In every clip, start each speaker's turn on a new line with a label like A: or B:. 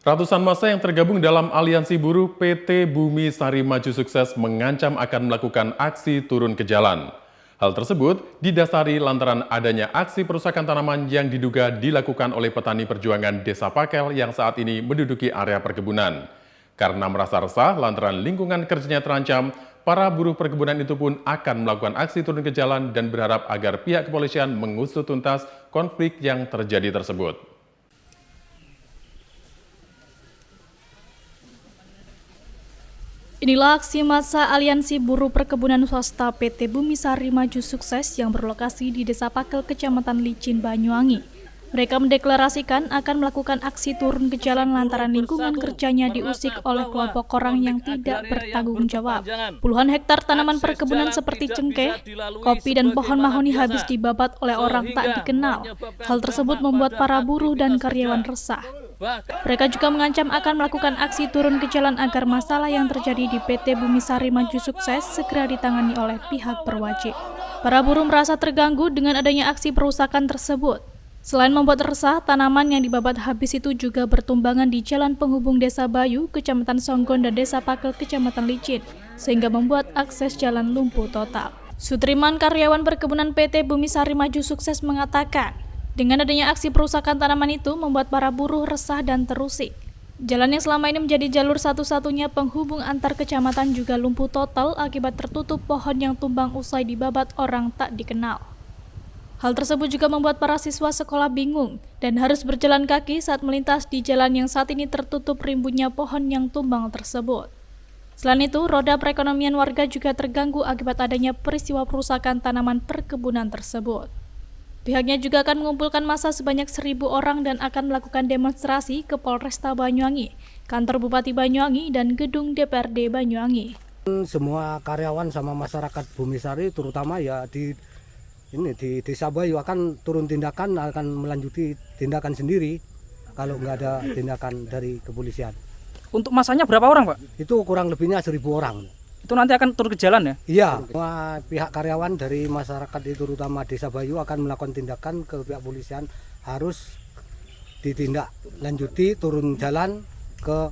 A: Ratusan massa yang tergabung dalam aliansi buruh PT Bumi Sari Maju Sukses mengancam akan melakukan aksi turun ke jalan. Hal tersebut didasari lantaran adanya aksi perusakan tanaman yang diduga dilakukan oleh petani perjuangan Desa Pakel yang saat ini menduduki area perkebunan. Karena merasa resah lantaran lingkungan kerjanya terancam, para buruh perkebunan itu pun akan melakukan aksi turun ke jalan dan berharap agar pihak kepolisian mengusut tuntas konflik yang terjadi tersebut.
B: Inilah aksi massa Aliansi Buruh Perkebunan Swasta PT Bumi Sari Maju Sukses yang berlokasi di Desa Pakel, Kecamatan Licin, Banyuwangi. Mereka mendeklarasikan akan melakukan aksi turun ke jalan lantaran lingkungan kerjanya diusik oleh kelompok orang yang tidak bertanggung jawab. Puluhan hektar tanaman perkebunan seperti cengkeh, kopi, dan pohon mahoni habis dibabat oleh orang tak dikenal. Hal tersebut membuat para buruh dan karyawan resah. Mereka juga mengancam akan melakukan aksi turun ke jalan agar masalah yang terjadi di PT Bumi Sari Maju Sukses segera ditangani oleh pihak berwajib. Para buruh merasa terganggu dengan adanya aksi perusakan tersebut. Selain membuat resah, tanaman yang dibabat habis itu juga bertumbangan di jalan penghubung Desa Bayu, Kecamatan Songgon, dan Desa Pakel, Kecamatan Licin, sehingga membuat akses jalan lumpuh total. Sutriman, karyawan perkebunan PT Bumi Sari Maju Sukses, mengatakan, dengan adanya aksi perusakan tanaman itu membuat para buruh resah dan terusik. Jalan yang selama ini menjadi jalur satu-satunya penghubung antar kecamatan juga lumpuh total akibat tertutup pohon yang tumbang usai dibabat orang tak dikenal. Hal tersebut juga membuat para siswa sekolah bingung dan harus berjalan kaki saat melintas di jalan yang saat ini tertutup rimbunnya pohon yang tumbang tersebut. Selain itu, roda perekonomian warga juga terganggu akibat adanya peristiwa perusakan tanaman perkebunan tersebut. Pihaknya juga akan mengumpulkan massa sebanyak 1.000 orang dan akan melakukan demonstrasi ke Polresta Banyuwangi, kantor Bupati Banyuwangi, dan gedung DPRD Banyuwangi.
C: Semua karyawan sama masyarakat Bumi Sari, terutama ya di Desa Bayu, akan turun tindakan, akan melanjuti tindakan sendiri kalau nggak ada tindakan dari kepolisian.
D: Untuk masanya berapa orang, Pak?
C: Itu kurang lebihnya 1.000 orang.
D: Itu nanti akan turun ke jalan ya?
C: Iya, semua pihak karyawan dari masyarakat itu, terutama Desa Bayu, akan melakukan tindakan ke pihak polisian, harus ditindaklanjuti, turun jalan ke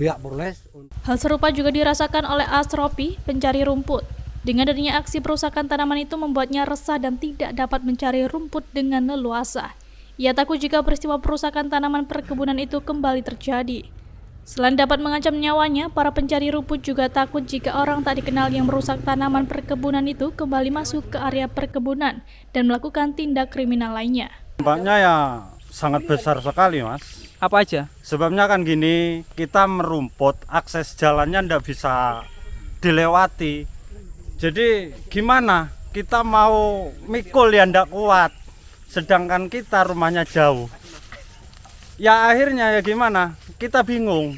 C: pihak Polres.
B: Hal serupa juga dirasakan oleh Asropi, pencari rumput. Dengan adanya aksi perusakan tanaman itu membuatnya resah dan tidak dapat mencari rumput dengan leluasa. Ia takut jika peristiwa perusakan tanaman perkebunan itu kembali terjadi. Selain dapat mengancam nyawanya, para pencari rumput juga takut jika orang tak dikenal yang merusak tanaman perkebunan itu kembali masuk ke area perkebunan dan melakukan tindak kriminal lainnya.
E: Dampaknya ya sangat besar sekali, Mas.
D: Apa aja?
E: Sebabnya kan gini, kita merumput, akses jalannya ndak bisa dilewati. Jadi gimana? Kita mau mikul ya ndak kuat, sedangkan kita rumahnya jauh. Ya akhirnya ya gimana? Kita bingung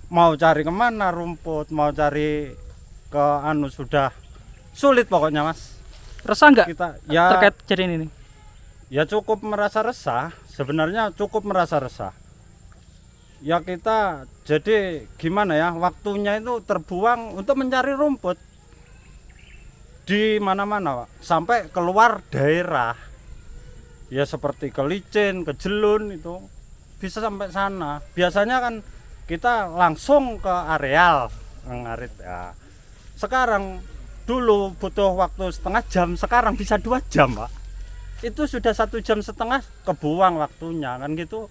E: mau cari kemana rumput, mau cari ke sudah sulit pokoknya, Mas.
D: Resah nggak
E: ya
D: terkait kejadian ini?
E: Ya cukup merasa resah, sebenarnya cukup merasa resah. Ya kita jadi gimana ya, waktunya itu terbuang untuk mencari rumput di mana-mana, Pak. Sampai keluar daerah. Ya seperti ke Licin, ke Jelun itu bisa sampai sana. Biasanya kan kita langsung ke areal ngarit ya. Sekarang dulu butuh waktu setengah jam, sekarang bisa 2 jam, Pak. Itu sudah 1,5 jam kebuang waktunya kan gitu.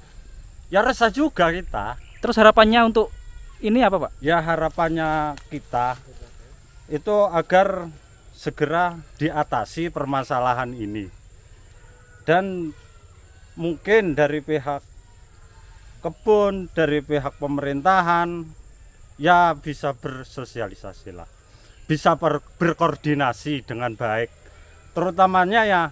E: Ya resah juga kita.
D: Terus harapannya untuk ini apa, Pak?
E: Ya harapannya kita itu agar segera diatasi permasalahan ini. Dan mungkin dari pihak kebun, dari pihak pemerintahan ya bisa bersosialisasi lah, bisa berkoordinasi dengan baik, terutamanya ya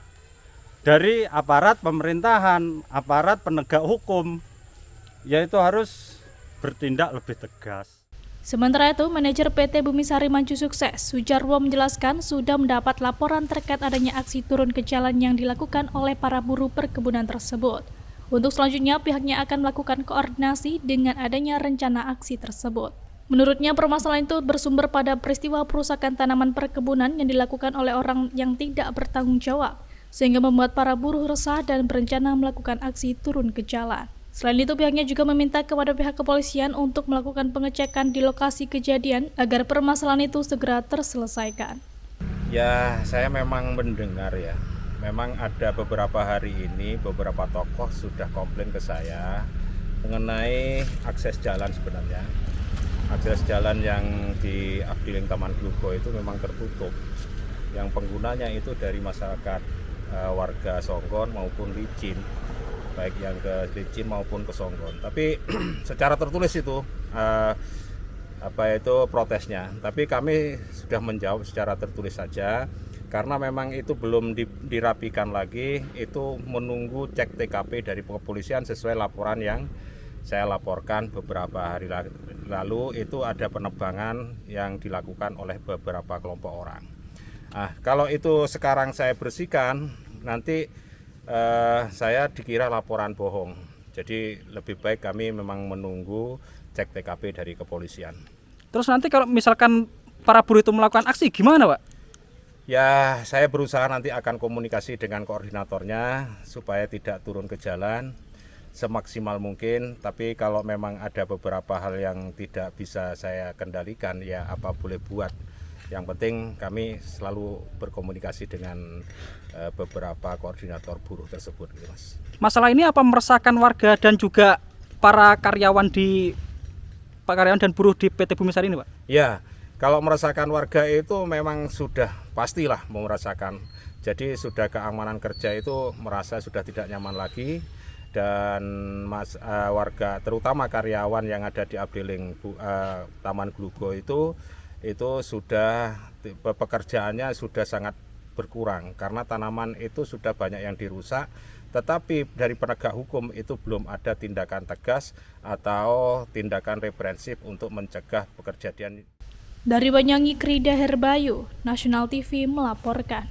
E: dari aparat pemerintahan, aparat penegak hukum, yaitu harus bertindak lebih tegas.
B: Sementara itu, manajer PT Bumi Sari Maju Sukses, Sujarwo, menjelaskan sudah mendapat laporan terkait adanya aksi turun ke jalan yang dilakukan oleh para buruh perkebunan tersebut. Untuk selanjutnya, pihaknya akan melakukan koordinasi dengan adanya rencana aksi tersebut. Menurutnya, permasalahan itu bersumber pada peristiwa perusakan tanaman perkebunan yang dilakukan oleh orang yang tidak bertanggung jawab, sehingga membuat para buruh resah dan berencana melakukan aksi turun ke jalan. Selain itu, pihaknya juga meminta kepada pihak kepolisian untuk melakukan pengecekan di lokasi kejadian agar permasalahan itu segera terselesaikan.
F: Ya, saya memang mendengar ya. Memang ada beberapa hari ini beberapa tokoh sudah komplain ke saya mengenai akses jalan sebenarnya. Akses jalan yang di Afdeling Taman Glugo itu memang tertutup. Yang penggunanya itu dari masyarakat warga Songgon maupun Licin. Baik yang ke Licin maupun ke Songgon. Tapi secara tertulis itu protesnya. Tapi kami sudah menjawab secara tertulis saja karena memang itu belum dirapikan lagi, itu menunggu cek TKP dari kepolisian sesuai laporan yang saya laporkan beberapa hari lalu. Itu ada penebangan yang dilakukan oleh beberapa kelompok orang. Nah, kalau itu sekarang saya bersihkan, nanti saya dikira laporan bohong. Jadi lebih baik kami memang menunggu cek TKP dari kepolisian.
D: Terus nanti kalau misalkan para buruh itu melakukan aksi gimana, Pak?
F: Ya, saya berusaha nanti akan komunikasi dengan koordinatornya supaya tidak turun ke jalan semaksimal mungkin. Tapi kalau memang ada beberapa hal yang tidak bisa saya kendalikan, ya apa boleh buat. Yang penting kami selalu berkomunikasi dengan beberapa koordinator buruh tersebut, Mas.
D: Masalah ini apa meresahkan warga dan juga para karyawan dan buruh di PT Bumi Sari ini, Pak?
F: Ya, kalau meresahkan warga itu memang sudah pastilah merasakan. Jadi sudah keamanan kerja itu merasa sudah tidak nyaman lagi, dan warga terutama karyawan yang ada di Afdeling Taman Glugo itu sudah pekerjaannya sudah sangat berkurang karena tanaman itu sudah banyak yang dirusak, tetapi dari penegak hukum itu belum ada tindakan tegas atau tindakan represif untuk mencegah pekerjaan.
B: Dari Banyuwangi, Krida Herbayu, Nasional TV melaporkan.